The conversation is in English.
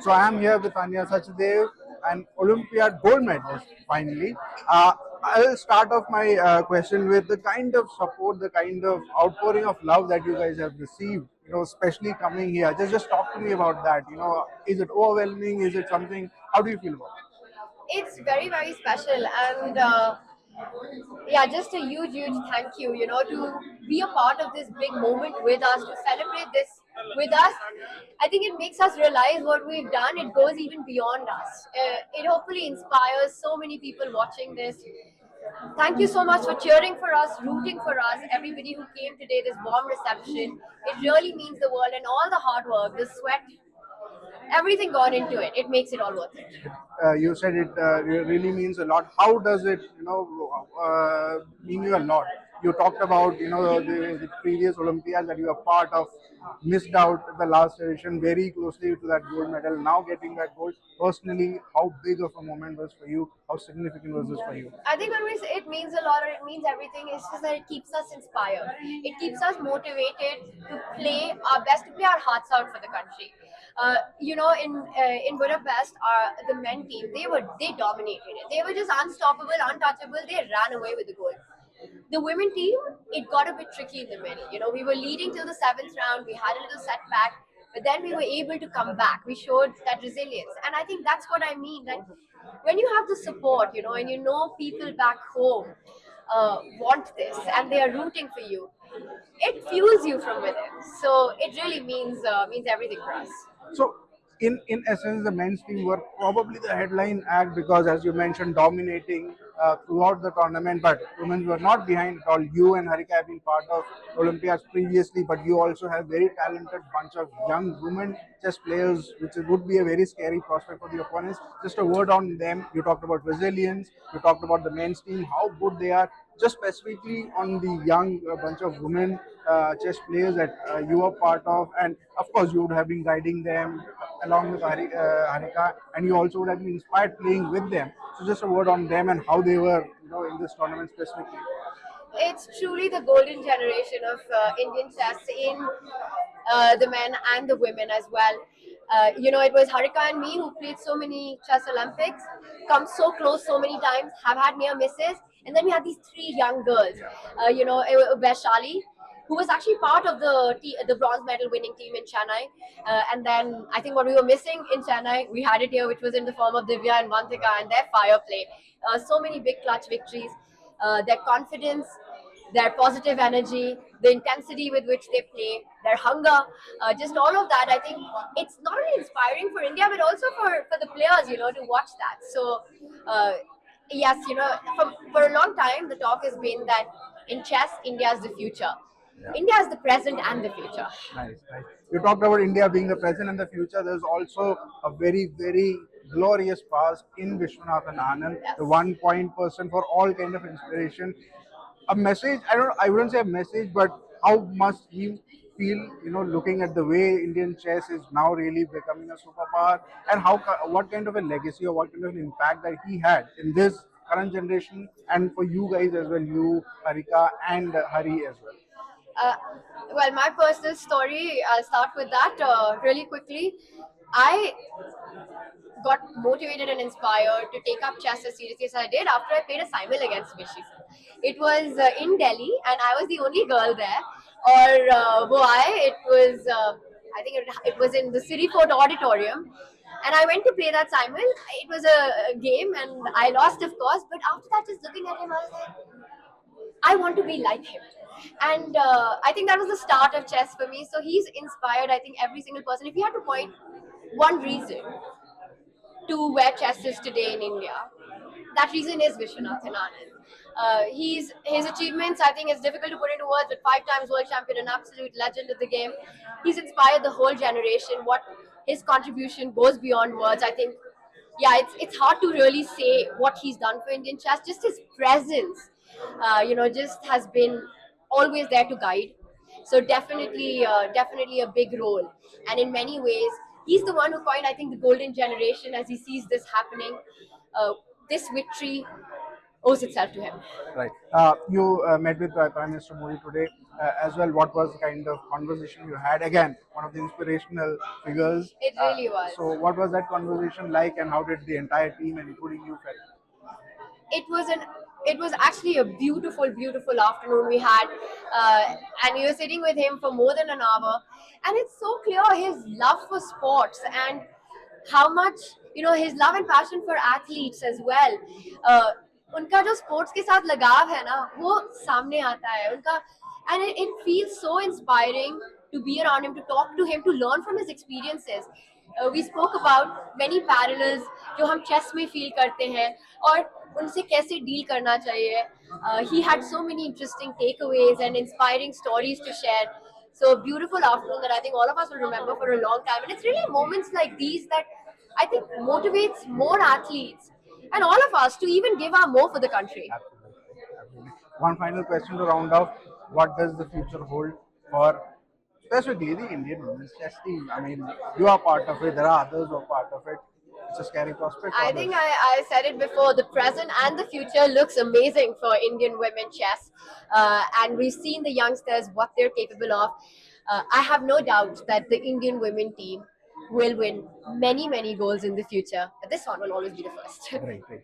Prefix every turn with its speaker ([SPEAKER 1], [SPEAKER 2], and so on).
[SPEAKER 1] So I am here with Anya Sachdev, an Olympiad gold medalist. Finally, I'll start off my question with the kind of support, the kind of outpouring of love that you guys have received. Especially coming here. Just talk to me about that. Is it overwhelming? Is it something? How do you feel about it?
[SPEAKER 2] It's very, very special. And yeah, just a huge, huge thank you, to be a part of this big moment with us, to celebrate this with us. I think it makes us realize what we've done. It goes even beyond us. It hopefully inspires so many people watching this. Thank you so much for cheering for us, rooting for us, everybody who came today, this warm reception. It really means the world, and all the hard work, the sweat, everything gone into it. It makes it all worth it.
[SPEAKER 1] You said it really means a lot. How does it, mean you a lot? You talked about, the previous Olympiads that you were part of, missed out the last edition very closely to that gold medal. Now getting that gold, personally, how big of a moment was for you? How significant was this for you?
[SPEAKER 2] I think when we say it means a lot or it means everything, it's just that it keeps us inspired. It keeps us motivated to play our best, to play our hearts out for the country. In Budapest, the men team, they dominated it. They were just unstoppable, untouchable. They ran away with the gold. The women team, it got a bit tricky in the middle. We were leading till the seventh round. We had a little setback, but then we were able to come back. We showed that resilience, and I think that's what I mean. That when you have the support, and people back home want this and they are rooting for you, it fuels you from within. So it really means everything for us.
[SPEAKER 1] So, in essence, the men's team were probably the headline act because, as you mentioned, dominating throughout the tournament. But women were not behind at all. You and Harika have been part of Olympiads previously, but you also have very talented bunch of young women chess players, which would be a very scary prospect for the opponents. Just a word on them. You talked about resilience. You talked about the men's team, how good they are. Just specifically on the young bunch of women chess players that you are part of, and of course you would have been guiding them along with Harika, and you also would have been inspired playing with them. So just a word on them and how they were, in this tournament specifically.
[SPEAKER 2] It's truly the golden generation of Indian chess in the men and the women as well. It was Harika and me who played so many chess Olympics, come so close so many times, have had near misses, and then we had these three young girls. Vaishali, who was actually part of the bronze medal winning team in Chennai. And then I think what we were missing in Chennai, we had it here, which was in the form of Divya and Vantika and their fire play. So many big clutch victories, their confidence, their positive energy, the intensity with which they play, their hunger, just all of that. I think it's not only inspiring for India, but also for the players, to watch that. So, yes, for a long time, the talk has been that in chess, India is the future.
[SPEAKER 1] Yeah.
[SPEAKER 2] India is the present and the future.
[SPEAKER 1] Nice, nice. You talked about India being the present and the future. There's also a very, very glorious past in Vishwanathan Anand,
[SPEAKER 2] Yes.
[SPEAKER 1] the 1 point person for all kind of inspiration. A message, I wouldn't say a message, but how must he feel, looking at the way Indian chess is now really becoming a superpower, and what kind of a legacy or what kind of an impact that he had in this current generation, and for you guys as well, you, Harika, and Hari as well.
[SPEAKER 2] Uh, well, my personal story, I'll start with that really quickly. I got motivated and inspired to take up chess as seriously as I did after I played a simul against Vishy. It was in Delhi, and I was the only girl there. Or boy, I think it was in the City Fort Auditorium. And I went to play that simul. It was a game, and I lost, of course. But after that, just looking at him, I was like, I want to be like him. And I think that was the start of chess for me. So he's inspired, I think, every single person. If you had to point one reason to where chess is today in India, that reason is Vishwanathan Anand. His achievements, I think, is difficult to put into words, but 5 times world champion, an absolute legend of the game. He's inspired the whole generation. What his contribution goes beyond words. I think, yeah, it's hard to really say what he's done for Indian chess. Just his presence, just has been always there to guide. So definitely a big role. And in many ways, he's the one who coined, I think, the golden generation as he sees this happening. Uh, this victory owes itself to him.
[SPEAKER 1] Right. You met with Prime Minister Modi today as well. What was the kind of conversation you had? Again, one of the inspirational figures.
[SPEAKER 2] It really was.
[SPEAKER 1] So, what was that conversation like, and how did the entire team, and including you, felt?
[SPEAKER 2] It was actually a beautiful afternoon we had, and we were sitting with him for more than an hour, and it's so clear his love for sports and how much his love and passion for athletes as well. उनका जो sports के साथ लगाव है ना वो सामने आता है उनका, and it feels so inspiring to be around him, to talk to him, to learn from his experiences. We spoke about many parallels जो हम चेस में फील करते हैं और उनसे कैसे डील करना चाहिए. He had so many interesting takeaways and inspiring stories to share. So beautiful afternoon that I think all of us will remember for a long time. And it's really moments like these that I think motivates more athletes and all of us to even give our more for the country.
[SPEAKER 1] Absolutely. One final question to round off: what does the future hold for specifically the Indian women's chess team? I mean, you are part of it. There are others who are part of it. It's a scary prospect. for
[SPEAKER 2] I
[SPEAKER 1] others.
[SPEAKER 2] think I said it before, the present and the future looks amazing for Indian women chess. And we've seen the youngsters, what they're capable of. I have no doubt that the Indian women team will win many goals in the future. But this one will always be the first.
[SPEAKER 1] Great, great.